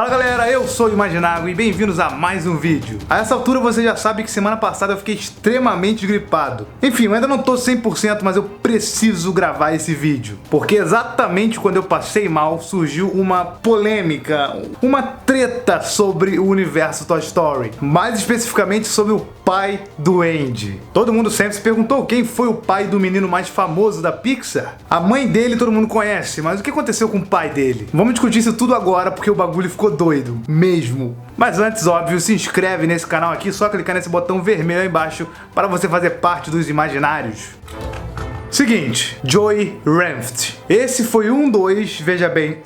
Fala galera, eu sou o Imaginago e bem-vindos a mais um vídeo. A essa altura você já sabe que semana passada eu fiquei extremamente gripado. Enfim, eu ainda não tô 100%, mas eu preciso gravar esse vídeo. Porque exatamente quando eu passei mal, surgiu uma polêmica, uma treta sobre o universo Toy Story. Mais especificamente sobre o pai do Andy. Todo mundo sempre se perguntou quem foi o pai do menino mais famoso da Pixar. A mãe dele todo mundo conhece, mas o que aconteceu com o pai dele? Vamos discutir isso tudo agora porque o bagulho ficou doido, mesmo. Mas antes, óbvio, se inscreve nesse canal aqui, só clicar nesse botão vermelho aí embaixo para você fazer parte dos imaginários. Seguinte, Joey Renft. Esse foi veja bem,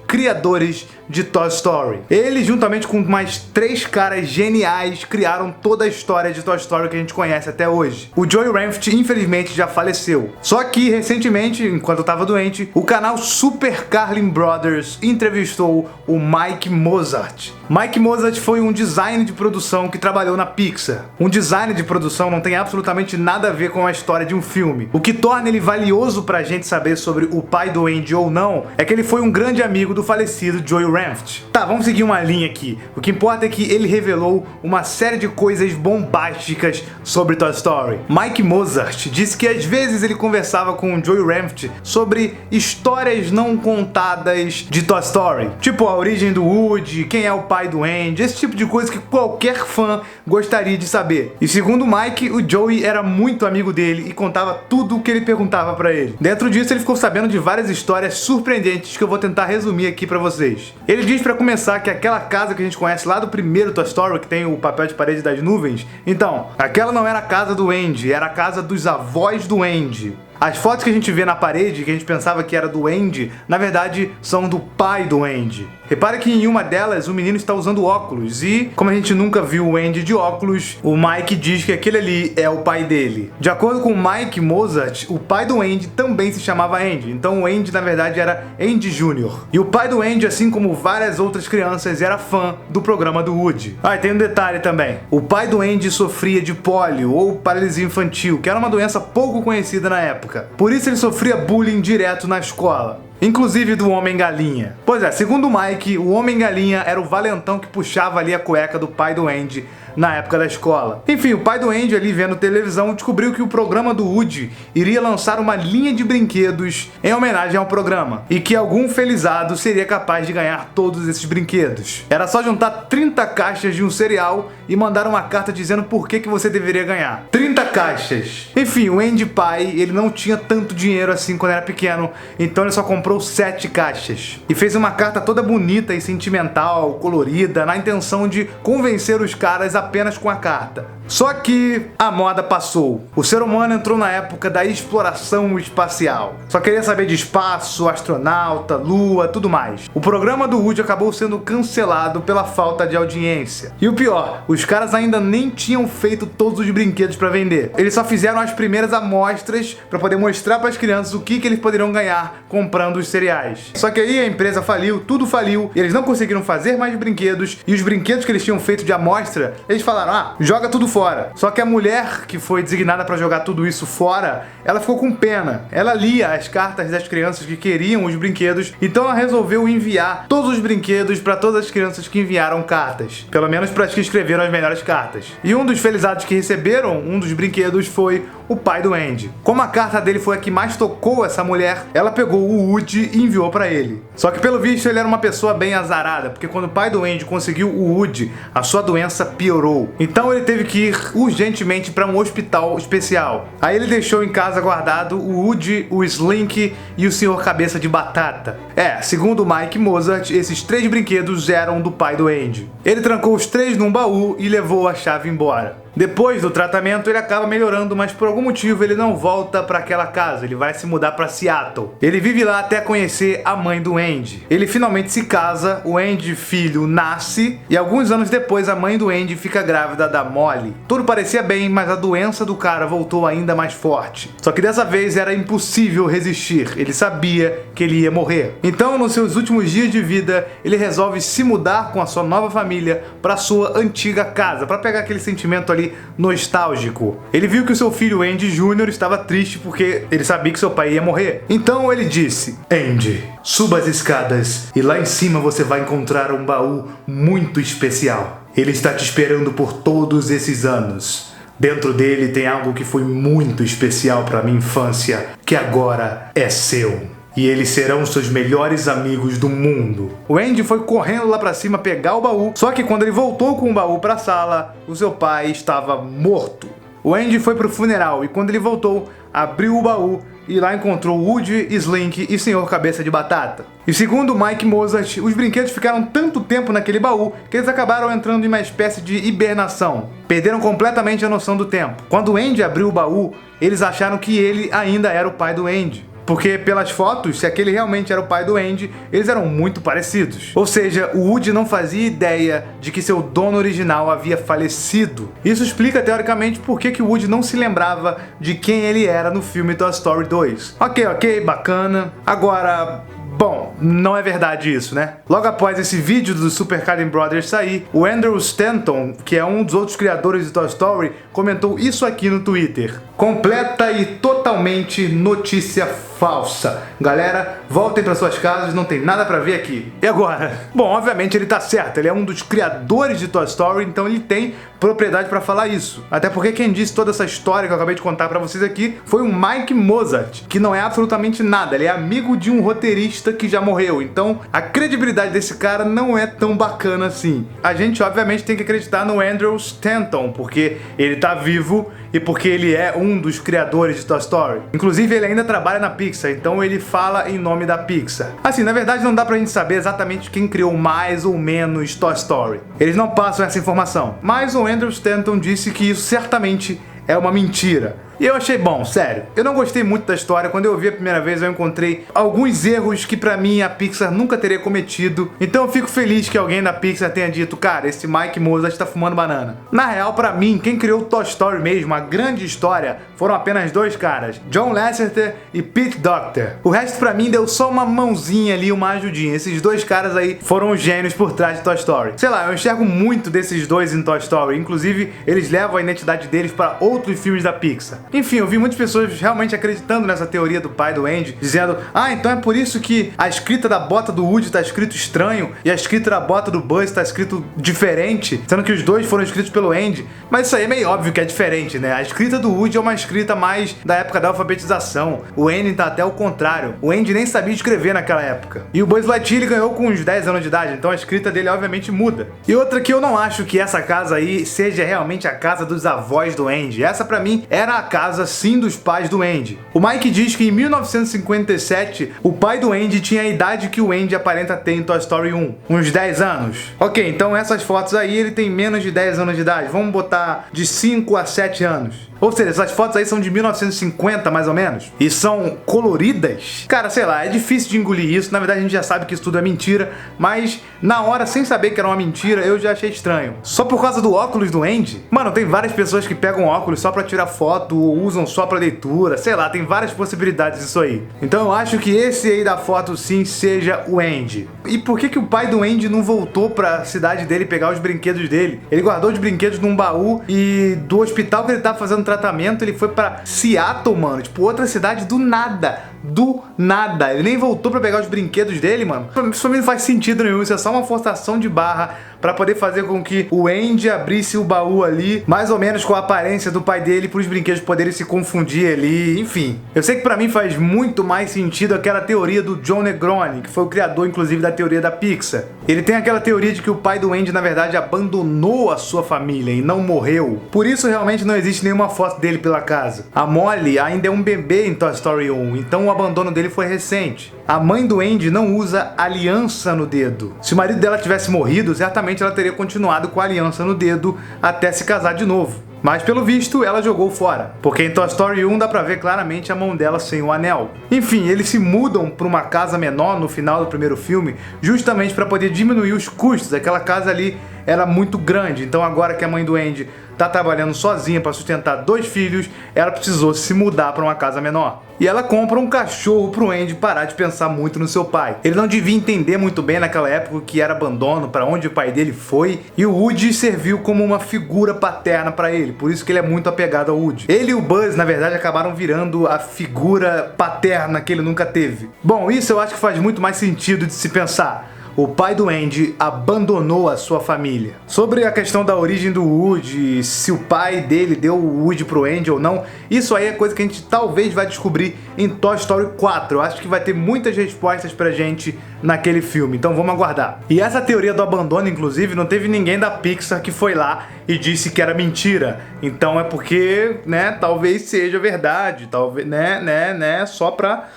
criadores de Toy Story. Ele, juntamente com mais 3 caras geniais, criaram toda a história de Toy Story que a gente conhece até hoje. O Joey Renft, infelizmente, já faleceu. Só que, recentemente, enquanto eu tava doente, o canal Super Carlin Brothers entrevistou o Mike Mozart. Mike Mozart foi um designer de produção que trabalhou na Pixar. Um designer de produção não tem absolutamente nada a ver com a história de um filme. O que torna ele valioso pra gente saber sobre o pai do Andy ou não, é que ele foi um grande amigo do falecido Joey Renft. Tá, vamos seguir uma linha aqui. O que importa é que ele revelou uma série de coisas bombásticas sobre Toy Story. Mike Mozart disse que às vezes ele conversava com o Joey Renft sobre histórias não contadas de Toy Story. Tipo a origem do Woody, quem é o pai do Andy, esse tipo de coisa que qualquer fã gostaria de saber. E segundo Mike, o Joey era muito amigo dele e contava tudo o que ele perguntava pra ele. Dentro disso, ele ficou sabendo de várias histórias surpreendentes que eu vou tentar resumir aqui pra vocês. Ele diz pra começar que aquela casa que a gente conhece lá do primeiro Toy Story, que tem o papel de parede das nuvens, então, aquela não era a casa do Andy, era a casa dos avós do Andy. As fotos que a gente vê na parede, que a gente pensava que era do Andy, na verdade são do pai do Andy. Repare que em uma delas o menino está usando óculos e, como a gente nunca viu o Andy de óculos, o Mike diz que aquele ali é o pai dele. De acordo com Mike Mozart, o pai do Andy também se chamava Andy, então o Andy na verdade era Andy Jr. E o pai do Andy, assim como várias outras crianças, era fã do programa do Woody. Ah, e tem um detalhe também. O pai do Andy sofria de pólio ou paralisia infantil, que era uma doença pouco conhecida na época. Por isso ele sofria bullying direto na escola, inclusive do Homem-Galinha. Pois é, segundo o Mike, o Homem-Galinha era o valentão que puxava ali a cueca do pai do Andy na época da escola. Enfim, o pai do Andy ali vendo televisão descobriu que o programa do Woody iria lançar uma linha de brinquedos em homenagem ao programa e que algum felizado seria capaz de ganhar todos esses brinquedos. Era só juntar 30 caixas de um cereal e mandar uma carta dizendo por que você deveria ganhar. 30 caixas! Enfim, o Andy pai, ele não tinha tanto dinheiro assim quando era pequeno, então ele só comprou 7 caixas. E fez uma carta toda bonita e sentimental, colorida, na intenção de convencer os caras apenas com a carta. Só que a moda passou. O ser humano entrou na época da exploração espacial. Só queria saber de espaço, astronauta, lua, tudo mais. O programa do Woody acabou sendo cancelado pela falta de audiência. E o pior, os caras ainda nem tinham feito todos os brinquedos para vender. Eles só fizeram as primeiras amostras para poder mostrar para as crianças o que eles poderiam ganhar comprando os cereais. Só que aí a empresa faliu, tudo faliu, e eles não conseguiram fazer mais brinquedos, e os brinquedos que eles tinham feito de amostra, eles falaram, joga tudo fora. Só que a mulher que foi designada para jogar tudo isso fora, ela ficou com pena. Ela lia as cartas das crianças que queriam os brinquedos, então ela resolveu enviar todos os brinquedos para todas as crianças que enviaram cartas. Pelo menos para as que escreveram as melhores cartas. E um dos felizados que receberam um dos brinquedos foi o pai do Andy. Como a carta dele foi a que mais tocou essa mulher, ela pegou o Woody e enviou para ele. Só que pelo visto ele era uma pessoa bem azarada, porque quando o pai do Andy conseguiu o Woody, a sua doença piorou. Então ele teve que ir urgentemente para um hospital especial. Aí ele deixou em casa guardado o Woody, o Slink e o Senhor Cabeça de Batata. Segundo Mike Mozart, esses 3 brinquedos eram do pai do Andy. Ele trancou os 3 num baú e levou a chave embora. Depois do tratamento ele acaba melhorando, mas por algum motivo ele não volta para aquela casa, ele vai se mudar para Seattle. Ele vive lá até conhecer a mãe do Andy. Ele finalmente se casa, o Andy filho nasce e alguns anos depois a mãe do Andy fica grávida da Molly. Tudo parecia bem, mas a doença do cara voltou ainda mais forte. Só que dessa vez era impossível resistir, ele sabia que ele ia morrer. Então, nos seus últimos dias de vida, ele resolve se mudar com a sua nova família para sua antiga casa, para pegar aquele sentimento ali ali nostálgico. Ele viu que o seu filho Andy Jr. estava triste porque ele sabia que seu pai ia morrer. Então ele disse: Andy, suba as escadas e lá em cima você vai encontrar um baú muito especial. Ele está te esperando por todos esses anos. Dentro dele tem algo que foi muito especial para minha infância, que agora é seu. E eles serão seus melhores amigos do mundo. O Andy foi correndo lá pra cima pegar o baú, só que quando ele voltou com o baú pra sala, o seu pai estava morto. O Andy foi pro funeral e quando ele voltou, abriu o baú e lá encontrou Woody, Slink e Senhor Cabeça de Batata. E segundo Mike Mozart, os brinquedos ficaram tanto tempo naquele baú que eles acabaram entrando em uma espécie de hibernação. Perderam completamente a noção do tempo. Quando o Andy abriu o baú, eles acharam que ele ainda era o pai do Andy. Porque pelas fotos, se aquele realmente era o pai do Andy, eles eram muito parecidos. Ou seja, o Woody não fazia ideia de que seu dono original havia falecido. Isso explica teoricamente por que o Woody não se lembrava de quem ele era no filme Toy Story 2. Ok, bacana. Agora, bom, não é verdade isso, né? Logo após esse vídeo do Super Carlin Brothers sair, o Andrew Stanton, que é um dos outros criadores de Toy Story, comentou isso aqui no Twitter. Completa e totalmente notícia falsa. Galera, voltem para suas casas, não tem nada para ver aqui. E agora? Bom, obviamente ele tá certo, ele é um dos criadores de Toy Story, então ele tem propriedade para falar isso. Até porque quem disse toda essa história que eu acabei de contar para vocês aqui foi o Mike Mozart, que não é absolutamente nada, ele é amigo de um roteirista que já morreu, então a credibilidade desse cara não é tão bacana assim. A gente obviamente tem que acreditar no Andrew Stanton, porque ele tá vivo e porque ele é um dos criadores de Toy Story. Inclusive ele ainda trabalha na Pixar, então ele fala em nome da Pixar. Assim, na verdade não dá pra gente saber exatamente quem criou mais ou menos Toy Story. Eles não passam essa informação, mas o Andrew Stanton disse que isso certamente é uma mentira. E eu achei bom, sério. Eu não gostei muito da história. Quando eu vi a primeira vez, eu encontrei alguns erros que pra mim a Pixar nunca teria cometido. Então eu fico feliz que alguém da Pixar tenha dito: cara, esse Mike Mozart tá fumando banana. Na real, pra mim, quem criou Toy Story mesmo, a grande história, foram apenas dois caras: John Lasseter e Pete Docter. O resto pra mim deu só uma mãozinha ali, uma ajudinha. Esses dois caras aí foram os gênios por trás de Toy Story. Sei lá, eu enxergo muito desses dois em Toy Story. Inclusive, eles levam a identidade deles para outros filmes da Pixar. Enfim, eu vi muitas pessoas realmente acreditando nessa teoria do pai do Andy, dizendo: ah, então é por isso que a escrita da bota do Woody tá escrito estranho e a escrita da bota do Buzz tá escrito diferente, sendo que os dois foram escritos pelo Andy. Mas isso aí é meio óbvio que é diferente, né? A escrita do Woody é uma escrita mais da época da alfabetização. O Andy tá até o contrário. O Andy nem sabia escrever naquela época. E o Buzz Lightyear ele ganhou com uns 10 anos de idade, então a escrita dele obviamente muda. E outra que eu não acho que essa casa aí seja realmente a casa dos avós do Andy. Essa pra mim era a casa sim dos pais do Andy. O Mike diz que em 1957 o pai do Andy tinha a idade que o Andy aparenta ter em Toy Story 1, uns 10 anos. Ok, então essas fotos aí ele tem menos de 10 anos de idade, vamos botar de 5 a 7 anos. Ou seja, essas fotos aí são de 1950 mais ou menos, e são coloridas. Cara, sei lá, é difícil de engolir isso. Na verdade a gente já sabe que isso tudo é mentira, mas na hora, sem saber que era uma mentira, eu já achei estranho. Só por causa do óculos do Andy? Mano, tem várias pessoas que pegam óculos só pra tirar foto ou usam só pra leitura, sei lá, tem várias possibilidades disso aí. Então eu acho que esse aí da foto sim seja o Andy. E por que o pai do Andy não voltou pra cidade dele pegar os brinquedos dele? Ele guardou os brinquedos num baú e do hospital que ele tava fazendo tratamento, ele foi pra Seattle, mano, tipo outra cidade do nada. Do nada. Ele nem voltou pra pegar os brinquedos dele, mano. Isso pra mim não faz sentido nenhum. Isso é só uma forçação de barra pra poder fazer com que o Andy abrisse o baú ali, mais ou menos com a aparência do pai dele, pros brinquedos poderem se confundir ali, enfim. Eu sei que pra mim faz muito mais sentido aquela teoria do John Negroni, que foi o criador, inclusive, da teoria da Pixar. Ele tem aquela teoria de que o pai do Andy, na verdade, abandonou a sua família e não morreu. Por isso, realmente, não existe nenhuma foto dele pela casa. A Molly ainda é um bebê em Toy Story 1, então o abandono dele foi recente. A mãe do Andy não usa aliança no dedo. Se o marido dela tivesse morrido, certamente ela teria continuado com a aliança no dedo até se casar de novo. Mas pelo visto ela jogou fora, porque em Toy Story 1 dá pra ver claramente a mão dela sem o anel. Enfim, eles se mudam pra uma casa menor no final do primeiro filme, justamente pra poder diminuir os custos. Aquela casa ali era muito grande, então agora que a mãe do Andy tá trabalhando sozinha para sustentar 2 filhos, ela precisou se mudar para uma casa menor. E ela compra um cachorro pro Andy parar de pensar muito no seu pai. Ele não devia entender muito bem naquela época o que era abandono, para onde o pai dele foi, e o Woody serviu como uma figura paterna para ele, por isso que ele é muito apegado ao Woody. Ele e o Buzz, na verdade, acabaram virando a figura paterna que ele nunca teve. Bom, isso eu acho que faz muito mais sentido de se pensar. O pai do Andy abandonou a sua família. Sobre a questão da origem do Woody, se o pai dele deu o Woody pro Andy ou não, isso aí é coisa que a gente talvez vai descobrir em Toy Story 4. Eu acho que vai ter muitas respostas pra gente naquele filme, então vamos aguardar. E essa teoria do abandono, inclusive, não teve ninguém da Pixar que foi lá e disse que era mentira. Então é porque, né, talvez seja verdade, talvez, né, só pra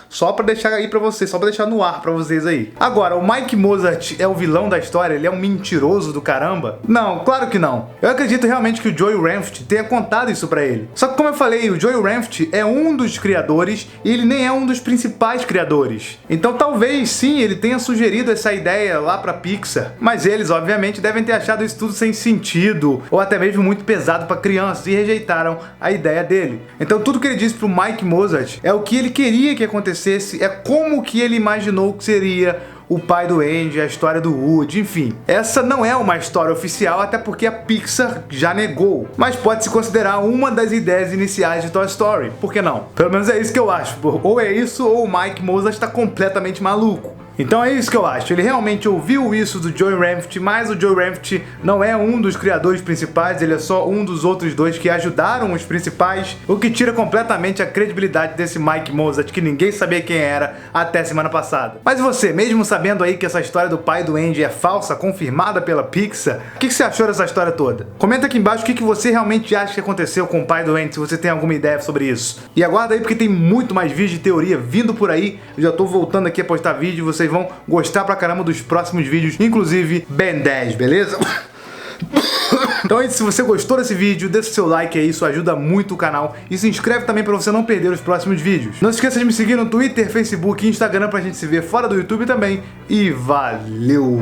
deixar aí pra vocês, só pra deixar no ar pra vocês aí. Agora, o Mike Mozart é o vilão da história? Ele é um mentiroso do caramba? Não, claro que não. Eu acredito realmente que o Joey Ramft tenha contado isso pra ele. Só que como eu falei, o Joey Ramft é um dos criadores e ele nem é um dos principais criadores. Então talvez sim ele tenha sugerido essa ideia lá pra Pixar, mas eles obviamente devem ter achado isso tudo sem sentido ou até mesmo muito pesado pra crianças e rejeitaram a ideia dele. Então tudo que ele disse pro Mike Mozart é o que ele queria que acontecesse, é como que ele imaginou que seria o pai do Andy, a história do Woody, enfim. Essa não é uma história oficial, até porque a Pixar já negou. Mas pode se considerar uma das ideias iniciais de Toy Story. Por que não? Pelo menos é isso que eu acho. Ou é isso, ou o Mike Mozart está completamente maluco. Então é isso que eu acho, ele realmente ouviu isso do Joey Ramft, mas o Joey Ramft não é um dos criadores principais, ele é só um dos outros 2 que ajudaram os principais, o que tira completamente a credibilidade desse Mike Mozart, que ninguém sabia quem era até semana passada. Mas você, mesmo sabendo aí que essa história do pai do Andy é falsa, confirmada pela Pixar, o que você achou dessa história toda? Comenta aqui embaixo o que você realmente acha que aconteceu com o pai do Andy, se você tem alguma ideia sobre isso. E aguarda aí porque tem muito mais vídeos de teoria vindo por aí, eu já tô voltando aqui a postar vídeo, vocês vão gostar pra caramba dos próximos vídeos, inclusive Ben 10, beleza? Então é isso, se você gostou desse vídeo, deixa seu like aí, isso ajuda muito o canal e se inscreve também pra você não perder os próximos vídeos. Não se esqueça de me seguir no Twitter, Facebook e Instagram pra gente se ver fora do YouTube também. E valeu!